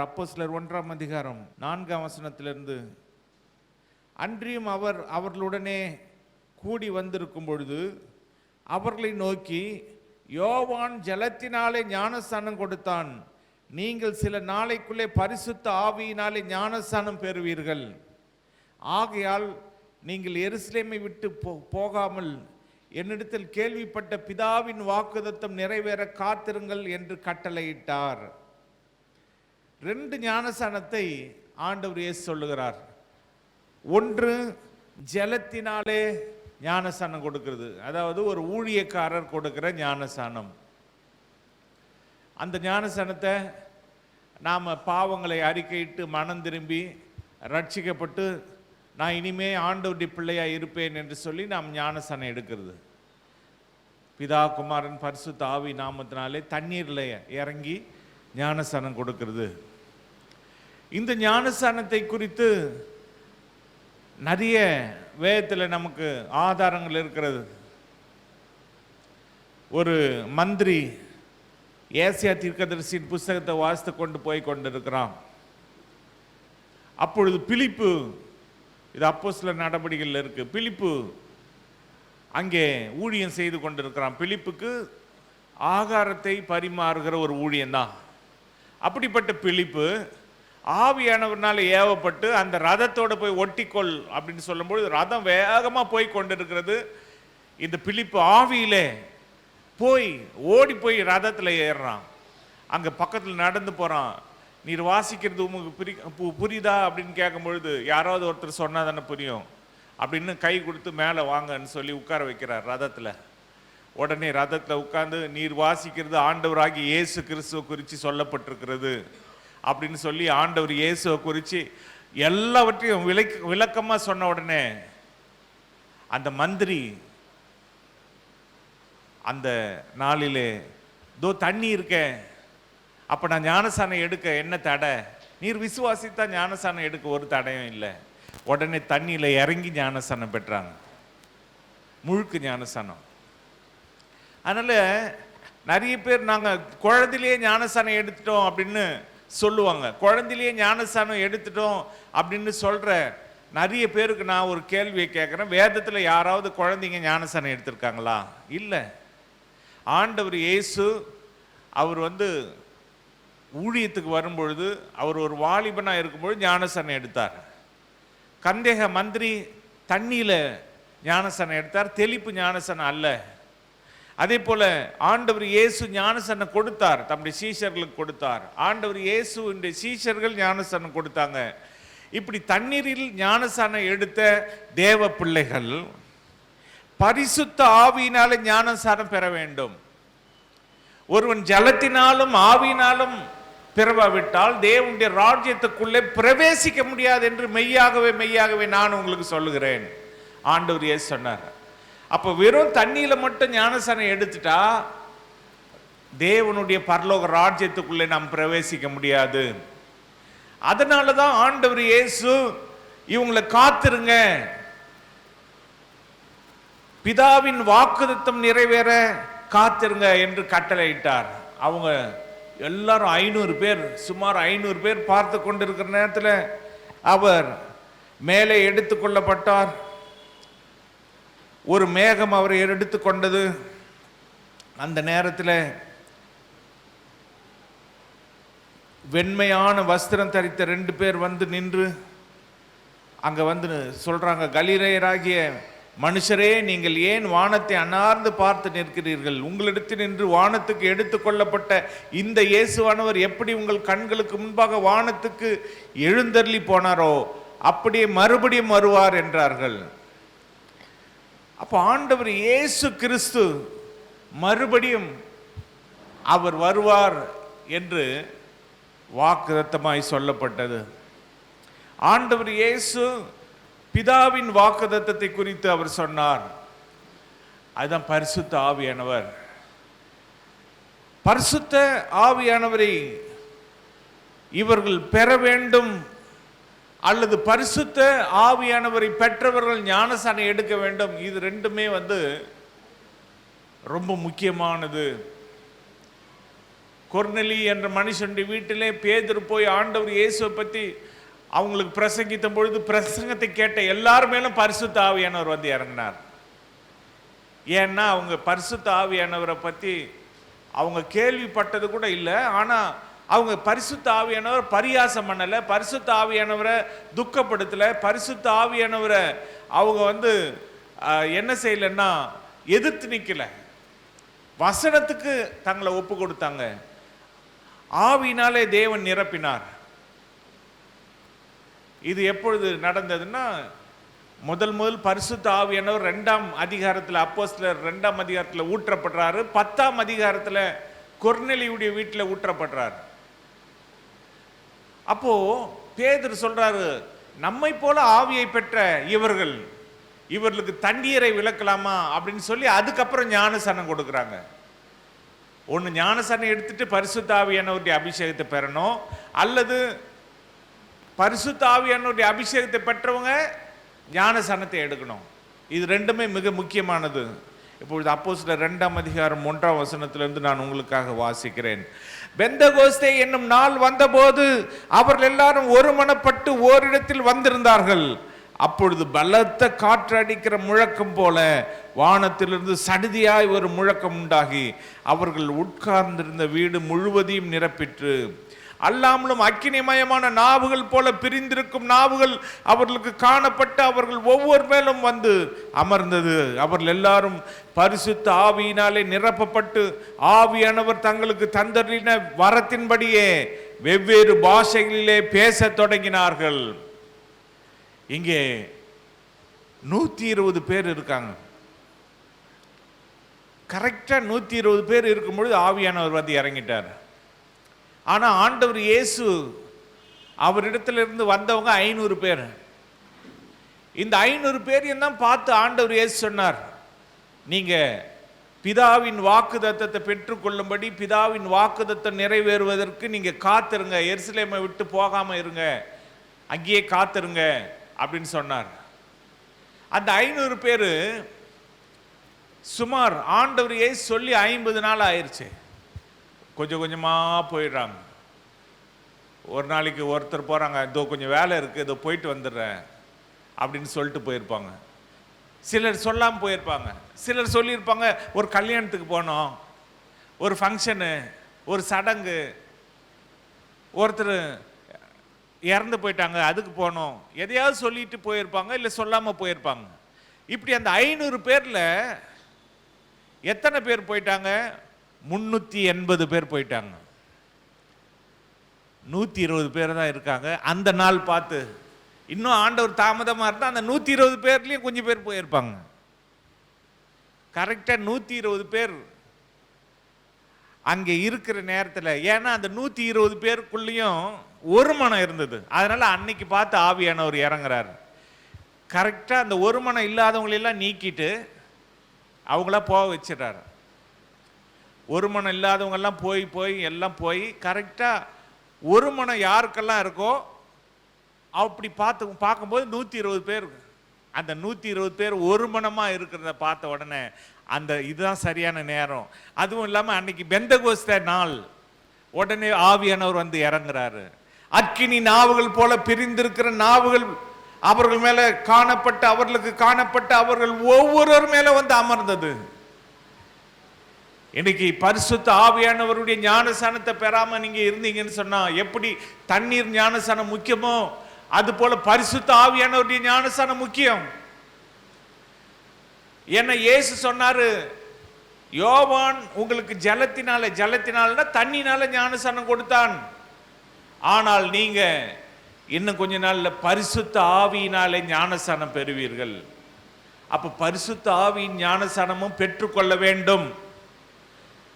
சொல்றார். அப்போஸ்தலர் 1:4 அன்றியும் அவர் அவர்களுடனே கூடி வந்திருக்கும் பொழுது அவர்களை நோக்கி, யோவான் ஜலத்தினாலே ஞானஸ்நானம் கொடுத்தான், நீங்கள் சில நாளைக்குள்ளே பரிசுத்த ஆவியினாலே ஞானஸ்நானம் பெறுவீர்கள். ஆகையால் நீங்கள் எருசலேமை விட்டு போகாமல் என்னிடத்தில் கேள்விப்பட்ட பிதாவின் வாக்குத்தத்தம் நிறைவேற காத்திருங்கள் என்று கட்டளையிட்டார். 2 ஞானஸ்நானத்தை ஆண்டவர் இயேசு சொல்லுகிறார். ஒன்று, ஜலத்தினாலே ஞானஸ்நானம் கொடுக்கிறது, அதாவது ஒரு ஊழியக்காரர் கொடுக்கிற ஞானஸ்நானம். அந்த ஞானஸ்நானத்தை நாம் பாவங்களை அறிக்கையிட்டு மனம் திரும்பி ரட்சிக்கப்பட்டு நான் இனிமே ஆண்டவருடைய பிள்ளையாக இருப்பேன் என்று சொல்லி நாம் ஞானஸ்நானம் எடுக்கிறது. பிதா குமாரன் பரிசுத்த ஆவி நாமத்தினாலே தண்ணீரில் இறங்கி ஞானஸ்நானம் கொடுக்கிறது. இந்த ஞானஸ்நானத்தை குறித்து நிறைய வேதத்தில் நமக்கு ஆதாரங்கள் இருக்கிறது. ஒரு மந்திரி ஏசியா தீர்க்கதரிசியின் புஸ்தகத்தை வாசித்து கொண்டு போய் கொண்டிருக்கிறான். அப்பொழுது பிலிப்பு, இது அப்போஸ்தலர் நடபடிகளில் இருக்கு, பிலிப்பு அங்கே ஊழியம் செய்து கொண்டிருக்கிறான். பிலிப்புக்கு ஆகாரத்தை பரிமாறுகிற ஒரு ஊழியம்தான். அப்படிப்பட்ட பிலிப்பு ஆவியானவர்னால ஏவப்பட்டு அந்த ரதத்தோடு போய் ஒட்டிக்கொள் அப்படின்னு சொல்லும்போது ரதம் வேகமாக போய் கொண்டிருக்கிறது. இந்த பிலிப்பு ஆவியிலே போய் ஓடி போய் ரதத்தில் ஏறுறான். அங்கே பக்கத்தில் நடந்து போகிறான். நீர் வாசிக்கிறது உங்களுக்கு புரியுதா அப்படின்னு கேட்கும் பொழுது, யாராவது ஒருத்தர் சொன்னால் தானே புரியும் அப்படின்னு கை கொடுத்து மேலே வாங்கன்னு சொல்லி உட்கார வைக்கிறார் ரதத்தில். உடனே ரதத்தில் உட்கார்ந்து, நீர் வாசிக்கிறது ஆண்டவராகி இயேசு கிறிஸ்துவை குறித்து சொல்லப்பட்டிருக்கிறது அப்படின்னு சொல்லி ஆண்டவர் இயேசுவை குறித்து எல்லாவற்றையும் விளக்கமாக சொன்ன உடனே அந்த மந்திரி அந்த நாளிலே, தோ தண்ணி இருக்க, அப்போ நான் ஞானஸ்நானம் எடுக்க என்ன தடை? நீர் விசுவாசித்தா ஞானஸ்நானம் எடுக்க ஒரு தடையும் இல்லை. உடனே தண்ணியில் இறங்கி ஞானஸ்நானம் பெற்றாங்க, முழுக்க ஞானஸ்நானம். அதனால் நிறைய பேர் நாங்கள் குழந்தையிலேயே ஞானஸ்நானம் எடுத்துட்டோம் அப்படின்னு சொல்லுவாங்க. குழந்தையிலேயே ஞானஸ்நானம் எடுத்துட்டோம் அப்படின்னு சொல்கிற நிறைய பேருக்கு நான் ஒரு கேள்வியை கேட்குறேன். வேதத்தில் யாராவது குழந்தைங்க ஞானஸ்நானம் எடுத்திருக்காங்களா? இல்லை. ஆண்டவர் இயேசு அவர் ஊழியத்துக்கு வரும்பொழுது, அவர் ஒரு வாலிபனாக இருக்கும்பொழுது ஞானஸ்நானம் எடுத்தார். கந்தேக மந்திரி தண்ணியில் ஞானஸ்நானம் எடுத்தார், தெளிப்பு ஞானஸ்நானம் அல்ல. அதே போல ஆண்டவர் இயேசு ஞானஸ்நானம் கொடுத்தார், தம்முடைய சீஷர்களுக்கு கொடுத்தார். ஆண்டவர் இயேசுவின் சீஷர்கள் ஞானஸ்நானம் கொடுத்தாங்க. இப்படி தண்ணீரில் ஞானஸ்நானம் எடுத்த தேவ பிள்ளைகள் பரிசுத்த ஆவியினால ஞானஸ்நானம் பெற வேண்டும். ஒருவன் ஜலத்தினாலும் ஆவியினாலும் பிறவாவிட்டால் தேவனுடைய ராஜ்யத்துக்குள்ளே பிரவேசிக்க முடியாது என்று மெய்யாகவே மெய்யாகவே நான் உங்களுக்கு சொல்லுகிறேன், ஆண்டவர் இயேசு சொன்னார். அப்போ வெறும் தண்ணியில மட்டும் ஞானஸ்நானம் எடுத்துட்டா தேவனுடைய பரலோக ராஜ்யத்துக்குள்ளே நாம் பிரவேசிக்க முடியாது. அதனால தான் ஆண்டவர் இயேசு இவங்களை காத்திருங்க, பிதாவின் வாக்குத்தத்தம் நிறைவேற காத்திருங்க என்று கட்டளையிட்டார். அவங்க எல்லாரும் 500 பேர், சுமார் 500 பேர் பார்த்து கொண்டிருக்கிற நேரத்தில் அவர் மேலே எடுத்துக்கொள்ளப்பட்டார். ஒரு மேகம் அவரை எடுத்துக்கொண்டது. அந்த நேரத்தில் வெண்மையான வஸ்திரம் தரித்த 2 பேர் நின்று அங்கே சொல்றாங்க, கலிலேயராகிய மனுஷரே, நீங்கள் ஏன் வானத்தை அண்ணார்ந்து பார்த்து நிற்கிறீர்கள்? உங்களிடத்தில் நின்று வானத்துக்கு எடுத்துக்கொள்ளப்பட்ட இந்த இயேசுவானவர் எப்படி உங்கள் கண்களுக்கு முன்பாக வானத்துக்கு எழுந்தருளி போனாரோ அப்படியே மறுபடியும் வருவார் என்றார்கள். அப்போ ஆண்டவர் இயேசு கிறிஸ்து மறுபடியும் அவர் வருவார் என்று வாக்குத்தத்தமாய் சொல்லப்பட்டது. ஆண்டவர் இயேசு பிதாவின் வாக்குத்தத்தத்தை குறித்து அவர் சொன்னார். அதுதான் பரிசுத்த ஆவியானவர். பரிசுத்த ஆவியானவரை இவர்கள் பெற வேண்டும், அல்லது பரிசுத்த ஆவியானவரை பெற்றவர்கள் ஞானஸ்நானம் எடுக்க வேண்டும். இது ரெண்டுமே ரொம்ப முக்கியமானது. கொர்நேலி என்ற மனுஷனுடைய வீட்டிலே பேதுரு போய் ஆண்டவர் இயேசுவை பற்றி அவங்களுக்கு பிரசங்கித்த பொழுது பிரசங்கத்தை கேட்ட எல்லார் மேலும் பரிசுத்த ஆவியானவர் வந்து இறங்கினார். ஏன்னா அவங்க பரிசுத்த ஆவியானவரை பற்றி அவங்க கேள்விப்பட்டது கூட இல்லை. ஆனால் அவங்க பரிசுத்த ஆவியானவர் பரியாசம் பண்ணலை, பரிசுத்த ஆவியானவரை துக்கப்படுத்தலை, பரிசுத்த ஆவியானவரை அவங்க வந்து என்ன செய்யலைன்னா எதிர்த்து நிற்கலை, வசனத்துக்கு தங்களை ஒப்பு கொடுத்தாங்க. ஆவியினாலே தேவன் நிரப்பினார். இது எப்பொழுது நடந்ததுன்னா முதல் பரிசுத்த ஆவியானவர் 2ஆம் அதிகாரத்தில், அப்போஸ்தலர் 2ஆம் அதிகாரத்தில் ஊற்றப்படுறாரு. 10ஆம் அதிகாரத்தில் கொர்நேலியுடைய வீட்டில் ஊற்றப்படுறாரு. அப்போ பேதுரு சொல்றாரு, நம்மை போல ஆவியை பெற்ற இவர்களுக்கு தண்ணீரை விளக்கலாமா அப்படின்னு சொல்லி அதுக்கப்புறம் ஞானசனம் கொடுக்குறாங்க. ஒன்று ஞானசனம் எடுத்துட்டு பரிசுத்த ஆவியானவருடைய அபிஷேகத்தை பெறணும், அல்லது பரிசுத்த ஆவியானவருடைய அபிஷேகத்தை பெற்றவங்க ஞானசனத்தை எடுக்கணும். இது ரெண்டுமே மிக முக்கியமானது. இப்பொழுது அப்போஸ்தலர் 2ஆம் அதிகாரம் 1ஆம் வசனத்திலிருந்து நான் உங்களுக்காக வாசிக்கிறேன். பெந்தகோஸ்தே என்னும் நாள் வந்தபோது அவர்கள் எல்லாரும் ஒருமனப்பட்டு ஓரிடத்தில் வந்திருந்தார்கள். அப்பொழுது பலத்த காற்று அடிக்கிற முழக்கம் போல வானத்திலிருந்து சடுதியாய் ஒரு முழக்கம் உண்டாகி அவர்கள் உட்கார்ந்திருந்த வீடு முழுவதையும் நிரப்பிற்று. அல்லாமலும் அக்கினிமயமான நாவுகள் போல பிரிந்திருக்கும் நாவுகள் அவர்களுக்கு காணப்பட்டு அவர்கள் ஒவ்வொரு மேலும் வந்து அமர்ந்தது. அவர்கள் எல்லாரும் பரிசுத்த ஆவியினாலே நிரப்பப்பட்டு ஆவியானவர் தங்களுக்கு தந்தரின வரத்தின்படியே வெவ்வேறு பாஷைகளிலே பேச தொடங்கினார்கள். இங்கே 120 பேர் இருக்காங்க. கரெக்டா 120 பேர் இருக்கும் பொழுது ஆவியானவர் வந்து இறங்கிட்டார். ஆனால் ஆண்டவர் இயேசு அவரிடத்திலிருந்து வந்தவங்க 500 பேர். இந்த 500 பேரையும் தான் பார்த்து ஆண்டவர் இயேசு சொன்னார், நீங்க பிதாவின் வாக்குத்தத்தத்தை பெற்றுக்கொள்ளும்படி, பிதாவின் வாக்குத்தத்தம் நிறைவேறுவதற்கு நீங்க காத்திருங்க, எருசலேமை விட்டு போகாம இருங்க, அங்கேயே காத்திருங்க அப்படின்னு சொன்னார். அந்த 500 பேர் சுமார் ஆண்டவர் இயேசு சொல்லி 50 நாள் ஆயிடுச்சு. கொஞ்சம் கொஞ்சமாக போயிடுறாங்க. ஒரு நாளைக்கு ஒருத்தர் போகிறாங்க, இதோ கொஞ்சம் வேலை இருக்குது, இதோ போயிட்டு வந்துடுறேன் அப்படின்னு சொல்லிட்டு போயிருப்பாங்க. சிலர் சொல்லாமல் போயிருப்பாங்க. சிலர் சொல்லியிருப்பாங்க, ஒரு கல்யாணத்துக்கு போனோம், ஒரு ஃபங்க்ஷனு, ஒரு சடங்கு, ஒருத்தர் இறந்து போயிட்டாங்க அதுக்கு போனோம், எதையாவது சொல்லிட்டு போயிருப்பாங்க, இல்லை சொல்லாமல் போயிருப்பாங்க. இப்படி அந்த 500 பேரில் எத்தனை பேர் போயிட்டாங்க? 380 பேர் போயிட்டாங்க. 120 பேர் தான் இருக்காங்க. அந்த நாள் பார்த்து இன்னும் ஆண்டவர் தாமதமாக இருந்தால் அந்த 120 பேர்லேயும் கொஞ்சம் பேர் போயிருப்பாங்க. கரெக்டாக 120 பேர் அங்கே இருக்கிற நேரத்தில், ஏன்னா அந்த 120 பேருக்குள்ளேயும் ஒரு மனம் இருந்தது. அதனால அன்னைக்கு பார்த்து ஆவியானவர் இறங்குறாரு. கரெக்டாக அந்த ஒரு மனம் இல்லாதவங்களெல்லாம் நீக்கிட்டு அவங்கள போக வச்சிடறாரு. ஒரு மனம் இல்லாதவங்கெல்லாம் போய் எல்லாம் போய் கரெக்டாக ஒரு மனம் யாருக்கெல்லாம் இருக்கோ அப்படி பார்க்கும்போது 120 பேர். அந்த 120 பேர் ஒரு மனமாக இருக்கிறத பார்த்த உடனே அந்த இதுதான் சரியான நேரம். அதுவும் இல்லாமல் அன்னைக்கு பெந்தகோஸ்தே நாள், உடனே ஆவியானவர் வந்து இறங்குறாரு. அக்கினி நாவுகள் போல பிரிந்திருக்கிற நாவுகள் அவர்கள் மேலே காணப்பட்டு அவர்களுக்கு காணப்பட்டு அவர்கள் ஒவ்வொருவர் மேலே வந்து அமர்ந்தது. இன்னைக்கு பரிசுத்த ஆவியானவருடைய ஞானசானத்தை பெறாம நீங்க இருந்தீங்கன்னு சொன்னா, எப்படி தண்ணீர் ஞானசானம் முக்கியமோ அது போல பரிசுத்த ஆவியானவருடைய ஞானசானம் முக்கியம். என்ன இயேசு சொன்னாரு, யோவான் உங்களுக்கு ஜலத்தினால தண்ணினால ஞானசானம் கொடுத்தான், ஆனால் நீங்க இன்னும் கொஞ்ச நாள்ல பரிசுத்த ஆவியினாலே ஞானசானம் பெறுவீர்கள். அப்ப பரிசுத்த ஆவியின் ஞானசானமும் பெற்றுக்கொள்ள வேண்டும்.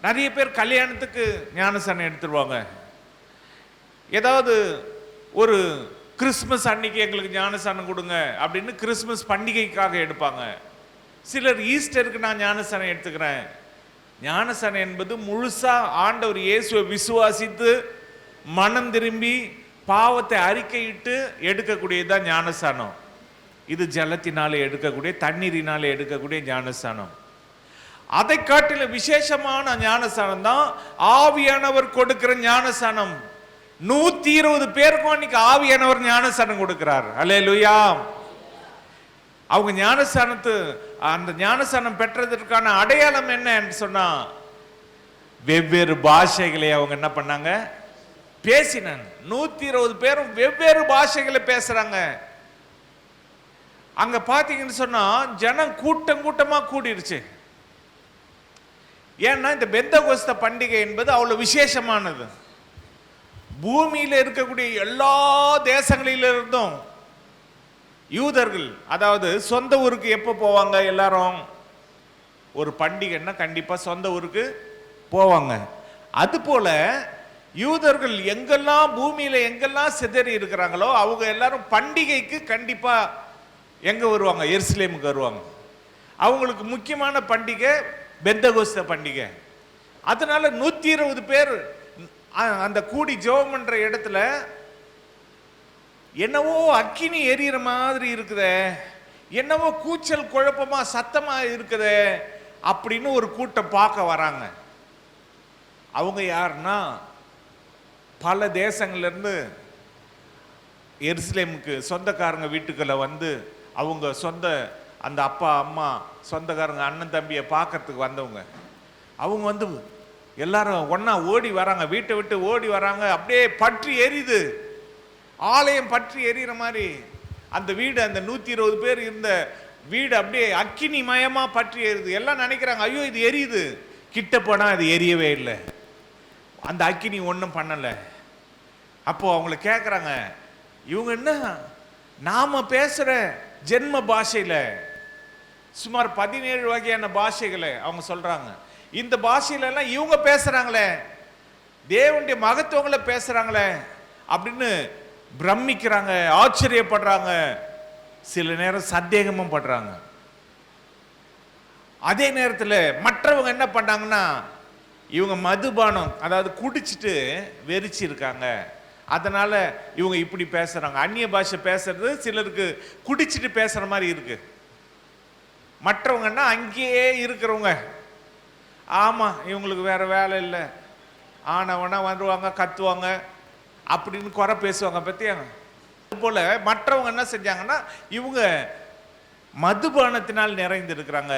நிறைய பேர் கல்யாணத்துக்கு ஞானசானம் எடுத்துருவாங்க. ஏதாவது ஒரு கிறிஸ்மஸ் அன்னைக்கு எங்களுக்கு ஞானசானம் கொடுங்க அப்படின்னு கிறிஸ்மஸ் பண்டிகைக்காக எடுப்பாங்க. சிலர் ஈஸ்டருக்கு நான் ஞானசானம் எடுத்துக்கிறேன். ஞானசானம் என்பது முழுசா ஆண்டவர் இயேசுவை விசுவாசித்து மனம் திரும்பி பாவத்தை அறிக்கையிட்டு எடுக்கக்கூடியதுதான் ஞானசானம். இது ஜலத்தினாலே எடுக்கக்கூடிய, தண்ணீரினாலே எடுக்கக்கூடிய ஞானசானம். அதை காட்டில விசேஷமான ஞானஸ்நானம் தான் ஆவியானவர் கொடுக்கிற ஞானஸ்நானம். 120 பேருக்கும் அன்னைக்கு ஆவியானவர் ஞானஸ்நானம் கொடுக்கிறார். அல்லேலூயா. அவங்க அந்த ஞானஸ்நானம் பெற்றதற்கான அடையாளம் என்ன என்று சொன்னா, வெவ்வேறு பாஷைகளை அவங்க என்ன பண்ணாங்க, பேசினாங்க. 120 பேரும் வெவ்வேறு பாஷைகளை பேசுறாங்க. அங்க பாத்தீங்கன்னு சொன்னா ஜனம் கூட்டம் கூட்டமா கூடிருச்சு. ஏன்னா இந்த பெந்தகோஸ்த பண்டிகை என்பது அவ்வளவு விசேஷமானது. பூமியில இருக்கக்கூடிய எல்லா தேசங்களிலிருந்தும் யூதர்கள், அதாவது சொந்த ஊருக்கு எப்ப போவாங்க எல்லாரும், ஒரு பண்டிகைன்னா கண்டிப்பா சொந்த ஊருக்கு போவாங்க. அது போல யூதர்கள் எங்கெல்லாம் பூமியில எங்கெல்லாம் சிதறி இருக்கிறாங்களோ அவங்க எல்லாரும் பண்டிகைக்கு கண்டிப்பா எங்க வருவாங்க, எருசலேமுக்கு வருவாங்க. அவங்களுக்கு முக்கியமான பண்டிகை பெந்தகோஸ்த பண்டிகை. அதனால 120 பேர் அந்த கூடி ஜெபம் பண்ற இடத்துல என்னவோ அக்கினி எரியிற மாதிரி இருக்குதே, என்னவோ கூச்சல் குழப்பமா சத்தமா இருக்குதே அப்படின்னு ஒரு கூட்டம் பார்க்க வராங்க. அவங்க யாருன்னா பல தேசங்கள்ல இருந்து எருசலேமுக்கு சொந்தக்காரங்க வீட்டுக்குள்ள வந்து அவங்க சொந்த அந்த அப்பா அம்மா சொந்தக்காரங்க அண்ணன் தம்பியை பார்க்கறதுக்கு வந்தவங்க. அவங்க வந்து எல்லாரும் ஒன்னா ஓடி வராங்க, வீட்டை விட்டு ஓடி வராங்க. அப்படியே பற்றி எரியுது, ஆலயம் பற்றி எரியிற மாதிரி அந்த வீடு, அந்த 120 பேர் இருந்த வீடு அப்படியே அக்கினி மயமா பற்றி எரியுது. எல்லாம் நினைக்கிறாங்க, ஐயோ இது எரியுது. கிட்ட போனா அது எரியவே இல்லை, அந்த அக்கினி ஒன்றும் பண்ணல. அப்போ அவங்களை கேட்குறாங்க, இவங்க என்ன நாம பேசுற ஜென்ம பாஷையில சுமார் 17 வகையான பாஷைகளை அவங்க சொல்றாங்க. இந்த பாஷையில எல்லாம் இவங்க பேசுறாங்களே, தேவனுடைய மகத்துவங்களை பேசுறாங்களே அப்படின்னு பிரமிக்கிறாங்க, ஆச்சரியப்படுறாங்க, சில நேரம் சந்தேகமும் படுறாங்க. அதே நேரத்தில் மற்றவங்க என்ன பண்ணாங்கன்னா, இவங்க மதுபானம் அதாவது குடிச்சிட்டு வெறிச்சு இருக்காங்க, அதனால இவங்க இப்படி பேசுறாங்க. அந்நிய பாஷை பேசுறது சிலருக்கு குடிச்சிட்டு பேசுற மாதிரி இருக்கு. மற்றவங்கன்னா அங்கேயே இருக்கிறவங்க, ஆமா இவங்களுக்கு வேற வேலை இல்லை, ஆனவனா வந்துருவாங்க கத்துவாங்க அப்படின்னு குறை பேசுவாங்க பத்தியாங்க. அது போல மற்றவங்க என்ன செஞ்சாங்கன்னா, இவங்க மதுபானத்தினால் நிறைந்து இருக்கிறாங்க.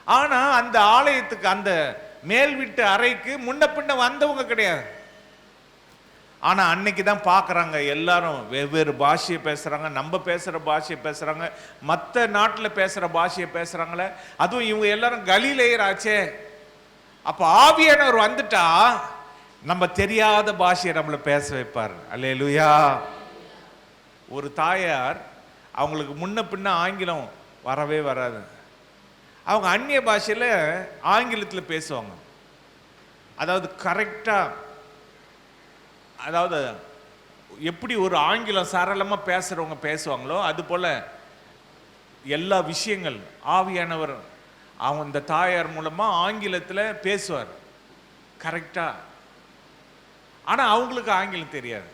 ஆனா அந்த ஆலயத்துக்கு அந்த மேல் வீட்டு அறைக்கு முன்ன பின்ன வந்தவங்க கிடையாது. ஆனா அன்னைக்கு தான் பார்க்குறாங்க, எல்லாரும் வெவ்வேறு பாஷையை பேசுறாங்க, நம்ம பேசுற பாஷையை பேசுறாங்க, மற்ற நாட்டில் பேசுற பாஷையை பேசுறாங்களே, அதுவும் இவங்க எல்லாரும் கலிலேயராச்சே. அப்ப ஆவியானவர் வந்துட்டா நம்ம தெரியாத பாஷையை நம்மளை பேச வைப்பார். அல்லேலூயா. ஒரு தாயார் அவங்களுக்கு முன்ன பின்ன ஆங்கிலம் வரவே வராது, அவங்க அந்நிய பாஷையில் ஆங்கிலத்தில் பேசுவாங்க. அதாவது கரெக்டாக, அதாவது எப்படி ஒரு ஆங்கிலம் சரளமாக பேசுகிறவங்க பேசுவாங்களோ அது போல் எல்லா விஷயங்கள் ஆவியானவர் அவங்க இந்த தாயார் மூலமாக ஆங்கிலத்தில் பேசுவார் கரெக்டாக. ஆனால் அவங்களுக்கு ஆங்கிலம் தெரியாது.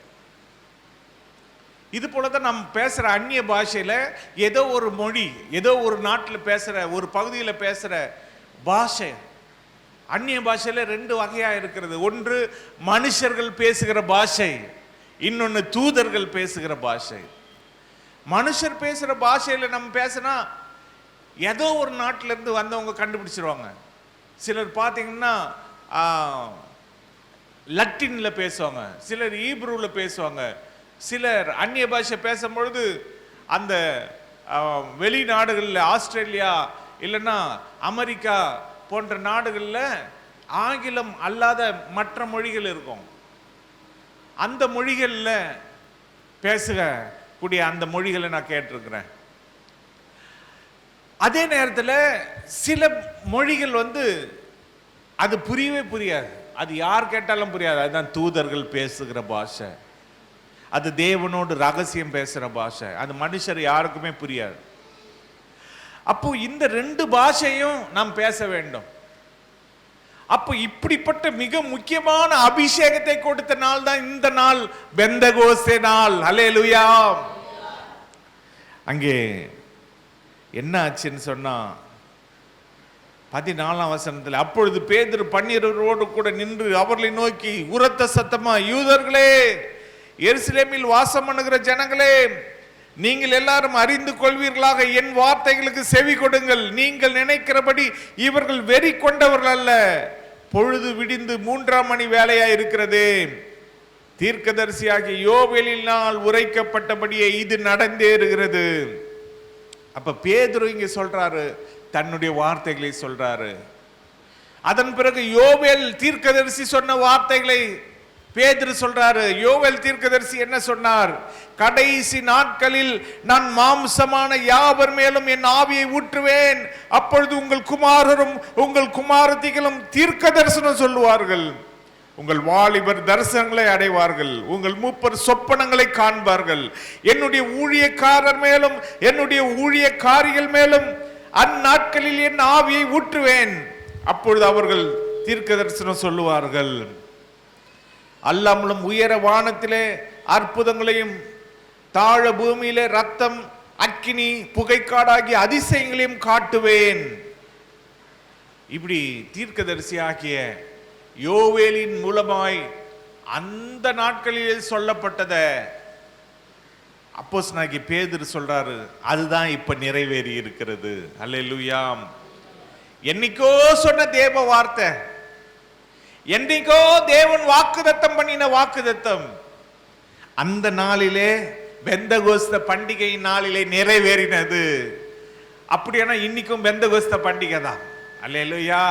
இது போல தான் நம்ம பேசுகிற அந்நிய பாஷையில் ஏதோ ஒரு மொழி, ஏதோ ஒரு நாட்டில் பேசுகிற ஒரு பகுதியில் பேசுகிற பாஷை, அந்நிய பாஷையில் 2 வகையாக இருக்கிறது. ஒன்று மனுஷர்கள் பேசுகிற பாஷை, இன்னொன்று தூதர்கள் பேசுகிற பாஷை. மனுஷர் பேசுகிற பாஷையில் நம்ம பேசினா ஏதோ ஒரு நாட்டிலேருந்து வந்தவங்க கண்டுபிடிச்சிருவாங்க. சிலர் பார்த்தீங்கன்னா லட்டினில் பேசுவாங்க, சிலர் ஈப்ரூவில் பேசுவாங்க, சிலர் அந்நிய பாஷை பேசும்பொழுது அந்த வெளிநாடுகளில் ஆஸ்திரேலியா இல்லைன்னா அமெரிக்கா போன்ற நாடுகளில் ஆங்கிலம் அல்லாத மற்ற மொழிகள் இருக்கும். அந்த மொழிகளில் பேசக்கூடிய அந்த மொழிகளை நான் கேட்டிருக்கிறேன். அதே நேரத்தில் சில மொழிகள் அது புரியவே புரியாது, அது யார் கேட்டாலும் புரியாது. அதுதான் தூதர்கள் பேசுகிற பாஷை, அது தேவனோடு ரகசியம் பேசுகிற பாஷை, அது மனுஷர் யாருக்குமே புரியாது. அப்போ இந்த 2 பாஷையும் நாம் பேச வேண்டும். அப்போ இப்படிப்பட்ட மிக முக்கியமான அபிஷேகத்தை கொடுத்த நாள் தான் இந்த நாள், பெந்தகோஸ்தே நாள். அல்லேலூயா. அங்கே என்ன ஆச்சுன்னு சொன்னா, 14ஆம் வசனத்தில், அப்பொழுது பேதுரு 12 கூட நின்று அவர்களை நோக்கி உரத்த சத்தமா, யூதர்களே, எருசலேமில் வாசம் பண்ணுகிற ஜனங்களே, நீங்கள் எல்லாரும் அறிந்து கொள்வீர்களாக, என் வார்த்தைகளுக்கு செவி கொடுங்கள். நீங்கள் நினைக்கிறபடி இவர்கள் வெறி கொண்டவர்கள் அல்ல. பொழுது விடிந்து 3ஆம் மணி வேலையா இருக்கிறது. தீர்க்கதரிசியாகிய யோவேலினால் உரைக்கப்பட்டபடியே இது நடந்தேறுகிறது. அப்ப பேதுரு இங்க சொல்றாரு, தன்னுடைய வார்த்தைகளை சொல்றாரு. அதன் பிறகு யோவேல் தீர்க்கதரிசி சொன்ன வார்த்தைகளை பேதுரு சொல்றாரு. யோவேல் தீர்க்கதரிசி என்ன சொன்னார்? கடைசி நாட்களில் நான் மாம்சமான யாவர் மேலும் என் ஆவியை ஊற்றுவேன். அப்பொழுது உங்கள் குமாரரும் உங்கள் குமாரத்திகளும் தீர்க்க தரிசனம் சொல்லுவார்கள். உங்கள் வாலிபர் தரிசனங்களை அடைவார்கள். உங்கள் மூப்பர் சொப்பனங்களை காண்பார்கள். என்னுடைய ஊழியக்காரர் மேலும் என்னுடைய ஊழியக்காரிகள் மேலும் அந்நாட்களில் என் ஆவியை ஊற்றுவேன். அப்பொழுது அவர்கள் தீர்க்க தரிசனம் சொல்லுவார்கள். அல்லாமலும் உயர வானத்திலே அற்புதங்களையும் தாழ பூமியிலே ரத்தம், அக்கினி, புகைக்காடாகிய அதிசயங்களையும் காட்டுவேன். இப்படி தீர்க்கதரிசி ஆகிய யோவேலின் மூலமாய் அந்த நாட்களில் சொல்லப்பட்டத அப்போஸ்தலனாகிய பேதுரு சொல்றாரு. அதுதான் இப்ப நிறைவேறி இருக்கிறது. அல்லேலூயா. என்னைக்கோ சொன்ன தேவ வார்த்தை, என்னைக்கோ தேவன் வாக்குதத்தம் பண்ணின வாக்குதத்தம் அந்த நாளிலே பெந்தகோஸ்த பண்டிகை நாளிலே நிறைவேறினது. அப்படியானா இன்னைக்கும் பெந்தகோஸ்த பண்டிகை தான். அல்லேலூயா.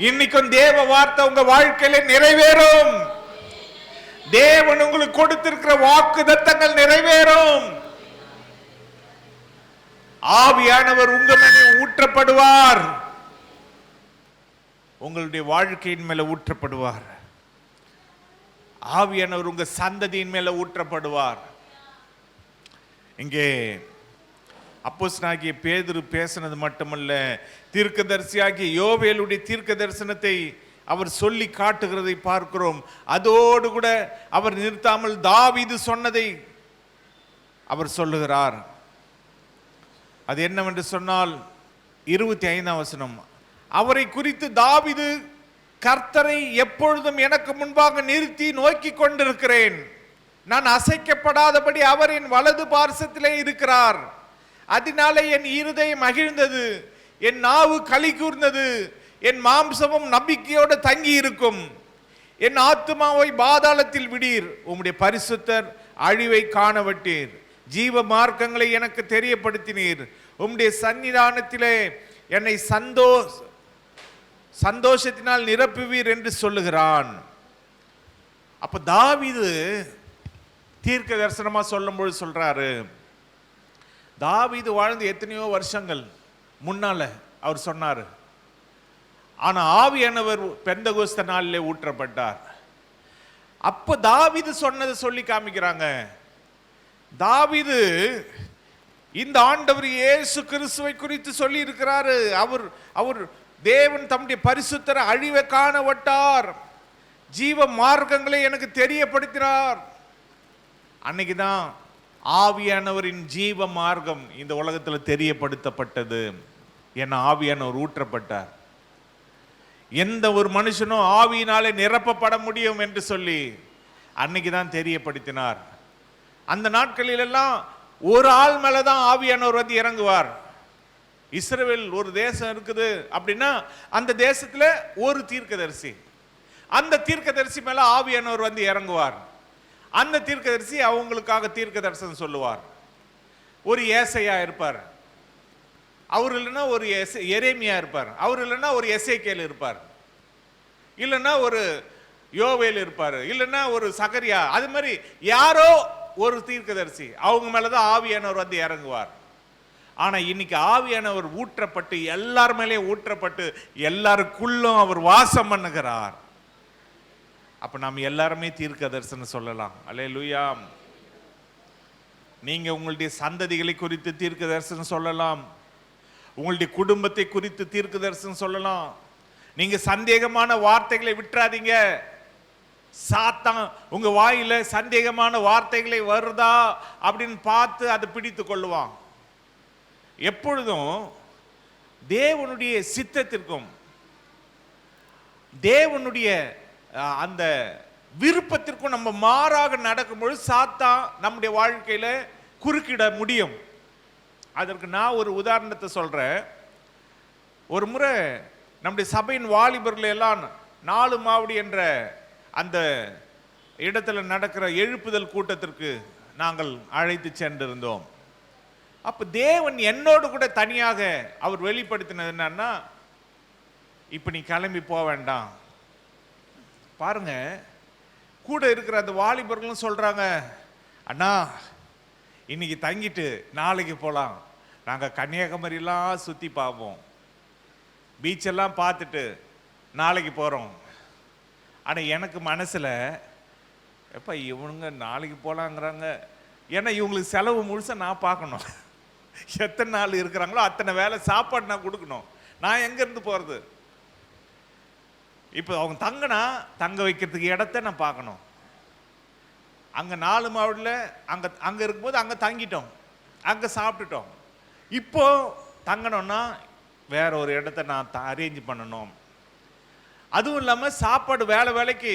இன்னைக்கும் தேவ வார்த்தை உங்க வாழ்க்கையில நிறைவேறும். தேவன் உங்களுக்கு கொடுத்திருக்கிற வாக்குதத்தங்கள் நிறைவேறும். ஆவியானவர் உங்க மேலே ஊற்றப்படுவார். உங்களுடைய வாழ்க்கையின் மேல ஊற்றப்படுவார். ஆவியானவர் உங்க சந்ததியின் மேல ஊற்றப்படுவார். இங்கே அப்போஸ்தலனாகிய பேதுரு பேசினது மட்டுமல்ல, தீர்க்கதரிசியாகிய யோவேலுடைய தீர்க்க தரிசனத்தை அவர் சொல்லி காட்டுகிறதை பார்க்கிறோம். அதோடு கூட அவர் நிறுத்தாமல் தாவீது சொன்னதை அவர் சொல்லுகிறார். அது என்னவென்று சொன்னால் 25ஆம் வசனம், அவரை குறித்து தாவீது, கர்த்தரை எப்பொழுதும் எனக்கு முன்பாக நிறுத்தி நோக்கி கொண்டிருக்கிறேன். நான் அசைக்கப்படாதபடி அவர் என் வலது பார்சத்திலே இருக்கிறார். அதனாலே என் இருதயம் மகிழ்ந்தது, என் நாவு களி கூர்ந்தது, என் மாம்சமும் நம்பிக்கையோடு தங்கி இருக்கும். என் ஆத்துமாவை பாதாளத்தில் விடீர். உம்முடைய பரிசுத்தர் அழிவை காணவட்டீர். ஜீவ மார்க்கங்களை எனக்கு தெரியப்படுத்தினீர். உம்முடைய சன்னிதானத்திலே என்னை சந்தோஷத்தினால் நிரப்புவீர் என்று சொல்லுகிறான். அப்ப தாவீது தீர்க்க தரிசனமா சொல்லும்போது சொல்றாரு, தாவீது வாழ்ந்து எத்தனையோ வருஷங்கள் முன்னால அவர் சொன்னாரு. ஆனா ஆவியானவர் பெந்தகோஸ்த நாளிலே ஊற்றப்பட்டார். அப்ப தாவீது சொன்னதை சொல்லி காமிக்கிறாங்க. தாவீது இந்த ஆண்டவர் இயேசு கிறிஸ்துவை குறித்து சொல்லி இருக்கிறாரு. அவர் தேவன் தம்முடைய பரிசுத்தரை அழிவை காணவட்டார், ஜீவ மார்க்கங்களை எனக்கு தெரியப்படுத்தினார். அன்னைக்குதான் ஆவியானவரின் ஜீவ மார்க்கம் இந்த உலகத்தில் தெரியப்படுத்தப்பட்டது. என ஆவியானவர் ஊற்றப்பட்டார். எந்த ஒரு மனுஷனும் ஆவியினாலே நிரப்பப்பட முடியும் என்று சொல்லி அன்னைக்கு தான் தெரியப்படுத்தினார். அந்த நாட்களிலெல்லாம் ஒரு ஆள் மேலதான் ஆவியானவர் வந்து இறங்குவார். இஸ்ரவேல் ஒரு தேசம் இருக்குது அப்படின்னா அந்த தேசத்துல ஒரு தீர்க்கதரிசி, அந்த தீர்க்கதரிசி மேல ஆவியானவர் வந்து இறங்குவார். அந்த தீர்க்கதரிசி அவங்களுக்காக தீர்க்க தரிசனம் சொல்லுவார். ஒரு ஏசையா இருப்பார், அவர் இல்லைன்னா ஒரு எரேமியா இருப்பார், அவர் இல்லைன்னா ஒரு எசேக்கியேல் இருப்பார், இல்லைன்னா ஒரு யோவேல் இருப்பார், இல்லைன்னா ஒரு சகரியா. அது மாதிரி யாரோ ஒரு தீர்க்கதரிசி, அவங்க மேலதான் ஆவியானவர் வந்து இறங்குவார். ஆனா இன்னைக்கு ஆவியானவர் ஊற்றப்பட்டு எல்லார் மேலேயும் ஊற்றப்பட்டு எல்லாருக்குள்ளும் அவர் வாசம் பண்ணுகிறார். அப்ப நாம் எல்லாருமே தீர்க்க தரிசனம் சொல்லலாம். அல்லேலூயா. நீங்க உங்களுடைய சந்ததிகளை குறித்து தீர்க்க தரிசனம் சொல்லலாம். உங்களுடைய குடும்பத்தை குறித்து தீர்க்க தரிசனம் சொல்லலாம். நீங்க சந்தேகமான வார்த்தைகளை விட்டுறாதீங்க. சாத்தான் உங்க வாயில சந்தேகமான வார்த்தைகளை வருதா அப்படின்னு பார்த்து அதை பிடித்து கொள்ளுவான். எப்பொழுதும் தேவனுடைய சித்தத்திற்கும் தேவனுடைய அந்த விருப்பத்திற்கும் நம்ம மாறாக நடக்கும்பொழுது சாத்தான் நம்முடைய வாழ்க்கையில குறுக்கிட முடியும். அதற்கு நான் ஒரு உதாரணத்தை சொல்றேன். ஒரு முறை நம்முடைய சபையின் வாலிபர்கள் எல்லாம் 4 மாவடி என்ற அந்த இடத்துல நடக்கிற எழுப்புதல் கூட்டத்திற்கு நாங்கள் அழைத்து சென்றிருந்தோம். அப்ப தேவன் என்னோடு கூட தனியாக அவர் வெளிப்படுத்தினது என்னன்னா, இப்ப நீ கிளம்பி போக வேண்டாம். பாருங்க, கூட இருக்கிற அந்த வாலிபர்களும் சொல்றாங்க, அண்ணா இன்னைக்கு தங்கிட்டு நாளைக்கு போகலாம், நாங்கள் கன்னியாகுமரியெல்லாம் சுற்றி பார்ப்போம், பீச்செல்லாம் பார்த்துட்டு நாளைக்கு போகிறோம். ஆனால் எனக்கு மனசில் எப்போ இவனுங்க நாளைக்கு போகலாங்கிறாங்க, ஏன்னா இவங்களுக்கு செலவு முழுசாக நான் பார்க்கணும். எத்தனை நாள் இருக்கிறாங்களோ அத்தனை வேலை சாப்பாடு நான் கொடுக்கணும். நான் எங்கேருந்து போகிறது? இப்போ அவங்க தங்கினா தங்க வைக்கிறதுக்கு இடத்த நான் பார்க்கணும். அங்கே 4 மாவட்டத்தில் அங்கே இருக்கும்போது அங்கே தங்கிட்டோம், அங்கே சாப்பிட்டுட்டோம். இப்போ தங்கணும்னா வேற ஒரு இடத்த நான் அரேஞ்ச் பண்ணணும். அதுவும் இல்லாமல் சாப்பாடு வேலைக்கு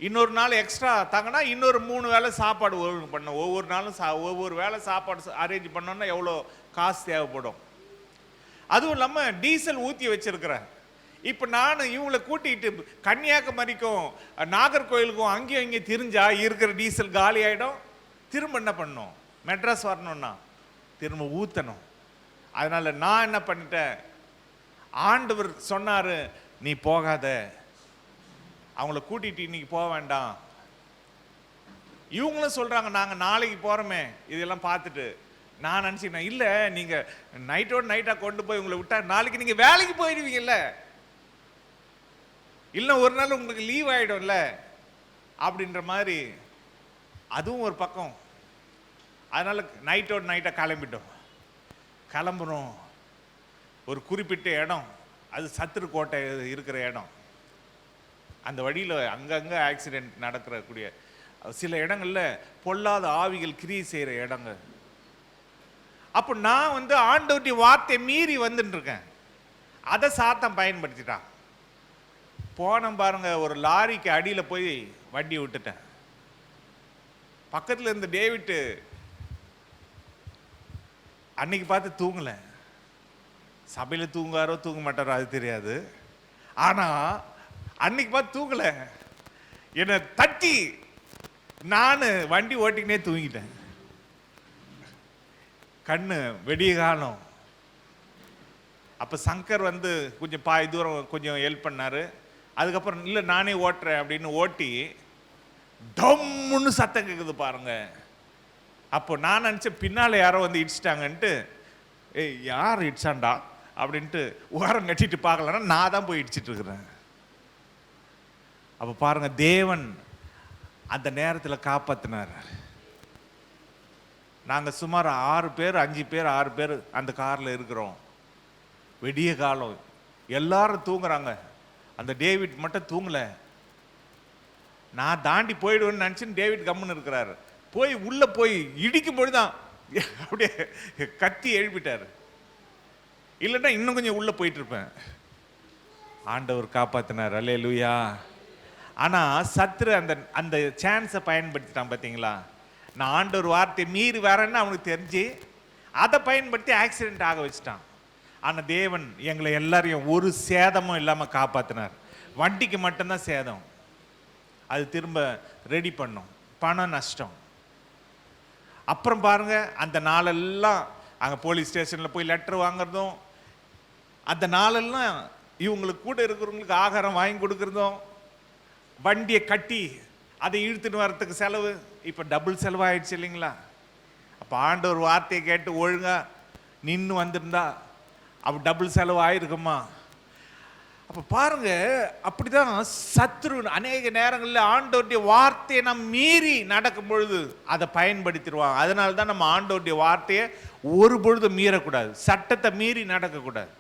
இன்னொரு நாள் எக்ஸ்ட்ரா தங்கினா இன்னொரு 3 வேளை சாப்பாடு பண்ணணும். ஒவ்வொரு நாளும் ஒவ்வொரு வேளை சாப்பாடு அரேஞ்ச் பண்ணோன்னா எவ்வளோ காசு தேவைப்படும். அதுவும் இல்லாமல் டீசல் ஊற்றி வச்சிருக்கிறேன். இப்போ நான் இவங்களை கூட்டிகிட்டு கன்னியாகுமரிக்கும் நாகர்கோயிலுக்கும் அங்கேயும் இங்கே திரிஞ்சா இருக்கிற டீசல் காலி ஆகிடும். திரும்ப என்ன பண்ணணும்? மெட்ராஸ் வரணும்னா திரும்ப ஊற்றணும். அதனால் நான் என்ன பண்ணிட்டேன், ஆண்டவர் சொன்னார் நீ போகாத, அவங்கள கூட்டிகிட்டு இன்னைக்கு போக வேண்டாம். இவங்களும் சொல்கிறாங்க நாங்கள் நாளைக்கு போகிறோமே இதெல்லாம் பார்த்துட்டு. நான் நினச்சிக்கிட்டேன், இல்லை நீங்கள் நைட்டோட நைட்டாக கொண்டு போய் உங்களை விட்டா நாளைக்கு நீங்கள் வேலைக்கு போயிடுவீங்கல்ல, இல்லை ஒரு நாள் உங்களுக்கு லீவ் ஆகிடும்ல அப்படின்ற மாதிரி. அதுவும் ஒரு பக்கம். அதனால் நைட்டோட நைட்டாக கிளம்புறோம். ஒரு குறிப்பிட்ட இடம், அது சத்துரு கோட்டை இருக்கிற இடம். அந்த வழியில் அங்கங்கே ஆக்சிடென்ட் நடக்கிறக்கூடிய சில இடங்களில் பொல்லாத ஆவிகள் கிரியை செய்கிற இடங்க. அப்போ நான் ஆண்டவருடைய வார்த்தையை மீறி வந்துட்டு இருக்கேன். அதை சாத்தான் பயன்படுத்திட்டான். போனேன் பாருங்க, ஒரு லாரிக்கு அடியில் போய் வண்டி விட்டுட்டேன். பக்கத்தில் இருந்த டேவிட்டு அன்னைக்கு பார்த்து தூங்கலை. சபையில் தூங்குவாரோ தூங்க மாட்டாரோ அது தெரியாது. ஆனால் அன்னைக்கு பார்த்து தூங்கலை, என்னை தட்டி நான் வண்டி ஓட்டிக்கினே தூங்கிட்டேன். கண்ணு வெடிய காலம். அப்போ சங்கர் கொஞ்சம் பாதி தூரம் கொஞ்சம் ஹெல்ப் பண்ணார். அதுக்கப்புறம் இல்லை நானே ஓட்டுறேன் அப்படின்னு ஓட்டி டம்முன்னு சத்தம் கேட்குது பாருங்க. அப்போ நான் நினச்சேன் பின்னால் யாரோ இடிச்சிட்டாங்கன்ட்டு, ஏய் யார் இடிச்சாண்டா அப்படின்ட்டு உரம் கட்டிட்டு பார்க்கலன்னா நான் தான் போய் இடிச்சிட்டு இருக்கிறேன். அப்போ பாருங்க, தேவன் அந்த நேரத்தில் காப்பாற்றினார். நாங்கள் சுமார் 6 பேர் 5 பேர் 6 பேர் அந்த காரில் இருக்கிறோம். வெடிய காலம், எல்லாரும் தூங்குறாங்க, அந்த டேவிட் மட்டும் தூங்கலை. நான் தாண்டி போயிடுவேன்னு நினச்சின்னு டேவிட் கம்முன்னு இருக்கிறாரு. போய் உள்ளே போய் இடிக்கும் பொழுதுதான் அப்படியே கத்தி எழுப்பிட்டார். இல்லைன்னா இன்னும் கொஞ்சம் உள்ளே போயிட்டு இருப்பேன். ஆண்டவர் காப்பாற்றினார். அல்லேலூயா. ஆனால் சத்துரு அந்த சான்ஸை பயன்படுத்திட்டான். பார்த்தீங்களா, நான் ஆண்டவர் வார்த்தை மீறி வரேன்னு அவனுக்கு தெரிஞ்சு அதை பயன்படுத்தி ஆக்சிடென்ட் ஆக வச்சுட்டான். ஆனால் தேவன் எங்களை எல்லாரையும் ஒரு சேதமும் இல்லாமல் காப்பாற்றினார். வண்டிக்கு மட்டும்தான் சேதம், அது திரும்ப ரெடி பண்ணோம், பணம் நஷ்டம். அப்புறம் பாருங்க, அந்த நாளெல்லாம் அங்கே போலீஸ் ஸ்டேஷனில் போய் லெட்டர் வாங்குறதும், அந்த நாளெல்லாம் இவங்களுக்கு கூட இருக்கிறவங்களுக்கு ஆகாரம் வாங்கி கொடுக்குறதும், வண்டியை கட்டி அதை இழுத்துட்டு வர்றதுக்கு செலவு, இப்போ டபுள் செலவாயிடுச்சு இல்லைங்களா. அப்போ ஆண்டவர் வார்த்தையை கேட்டு ஒழுங்கா நின்று வந்திருந்தா அப்போ டபுள் செலவு ஆயிருக்குமா. அப்போ பாருங்க, அப்படிதான் சத்ரு அநேக நேரங்களில் ஆண்டவருடைய வார்த்தையை நம்ம மீறி நடக்கும் பொழுது அதை பயன்படுத்திடுவாங்க. அதனால தான் நம்ம ஆண்டவருடைய வார்த்தையை ஒரு பொழுது மீறக்கூடாது. சட்டத்தை மீறி நடக்கக்கூடாது.